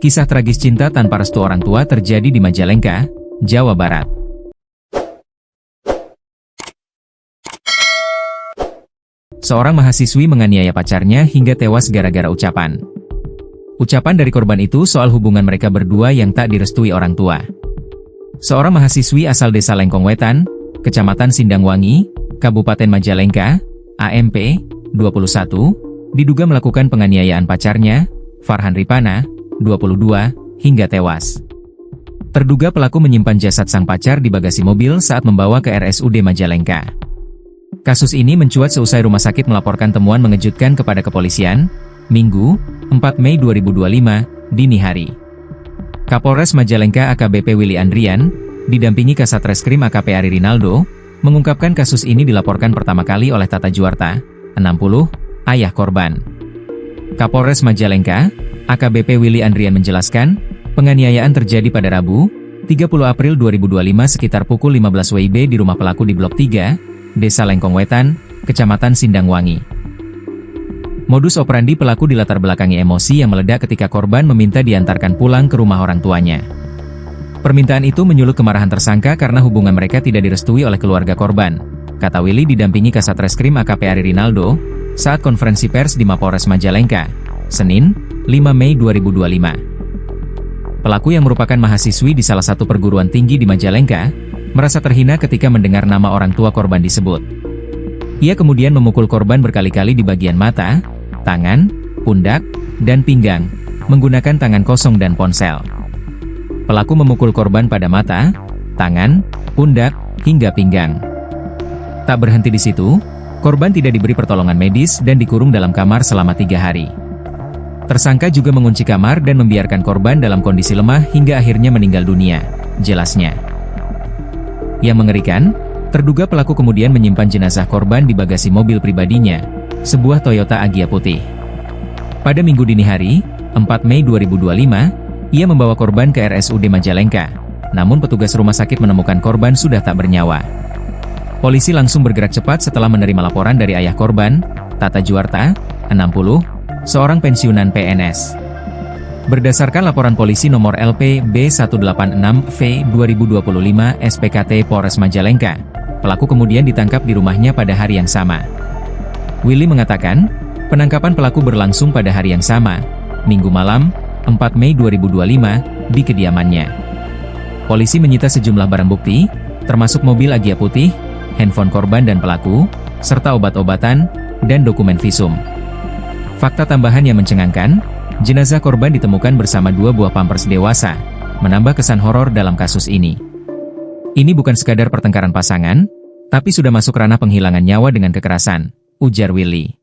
Kisah tragis cinta tanpa restu orang tua terjadi di Majalengka, Jawa Barat. Seorang mahasiswi menganiaya pacarnya hingga tewas gara-gara ucapan. Ucapan dari korban itu soal hubungan mereka berdua yang tak direstui orang tua. Seorang mahasiswi asal Desa Lengkong Wetan, Kecamatan Sindangwangi, Kabupaten Majalengka, AMP, 21, diduga melakukan penganiayaan pacarnya, Farhan Ripana, 22, hingga tewas. Terduga pelaku menyimpan jasad sang pacar di bagasi mobil saat membawa ke RSUD Majalengka. Kasus ini mencuat seusai rumah sakit melaporkan temuan mengejutkan kepada kepolisian, Minggu, 4 Mei 2025, dini hari. Kapolres Majalengka AKBP Willy Andrian, didampingi Kasat Reskrim AKP Ari Rinaldo, mengungkapkan kasus ini dilaporkan pertama kali oleh Tata Juwarta, 60, ayah korban. Kapolres Majalengka, AKBP Willy Andrian menjelaskan, penganiayaan terjadi pada Rabu, 30 April 2025 sekitar pukul 15 WIB di rumah pelaku di Blok 3, Desa Lengkong Wetan, Kecamatan Sindangwangi. Modus operandi pelaku dilatar belakangi emosi yang meledak ketika korban meminta diantarkan pulang ke rumah orang tuanya. Permintaan itu menyulut kemarahan tersangka karena hubungan mereka tidak direstui oleh keluarga korban, kata Willy didampingi Kasat Reskrim AKP Ari Rinaldo, saat konferensi pers di Mapolres Majalengka, Senin, 5 Mei 2025. Pelaku yang merupakan mahasiswi di salah satu perguruan tinggi di Majalengka, merasa terhina ketika mendengar nama orang tua korban disebut. Ia kemudian memukul korban berkali-kali di bagian mata, tangan, pundak, dan pinggang, menggunakan tangan kosong dan ponsel. Pelaku memukul korban pada mata, tangan, pundak, hingga pinggang. Tak berhenti di situ, korban tidak diberi pertolongan medis dan dikurung dalam kamar selama 3 hari. Tersangka juga mengunci kamar dan membiarkan korban dalam kondisi lemah hingga akhirnya meninggal dunia, jelasnya. Yang mengerikan, terduga pelaku kemudian menyimpan jenazah korban di bagasi mobil pribadinya, sebuah Toyota Agya putih. Pada Minggu dini hari, 4 Mei 2025, ia membawa korban ke RSUD Majalengka, namun petugas rumah sakit menemukan korban sudah tak bernyawa. Polisi langsung bergerak cepat setelah menerima laporan dari ayah korban, Tata Juwarta, 60, seorang pensiunan PNS. Berdasarkan laporan polisi nomor LP B186V 2025 SPKT Polres Majalengka, pelaku kemudian ditangkap di rumahnya pada hari yang sama. Willy mengatakan, penangkapan pelaku berlangsung pada hari yang sama, Minggu malam, 4 Mei 2025, di kediamannya. Polisi menyita sejumlah barang bukti, termasuk mobil Agya putih, handphone korban dan pelaku, serta obat-obatan, dan dokumen visum. Fakta tambahan yang mencengangkan, jenazah korban ditemukan bersama 2 buah pampers dewasa, menambah kesan horor dalam kasus ini. Ini bukan sekadar pertengkaran pasangan, tapi sudah masuk ranah penghilangan nyawa dengan kekerasan, ujar Willy.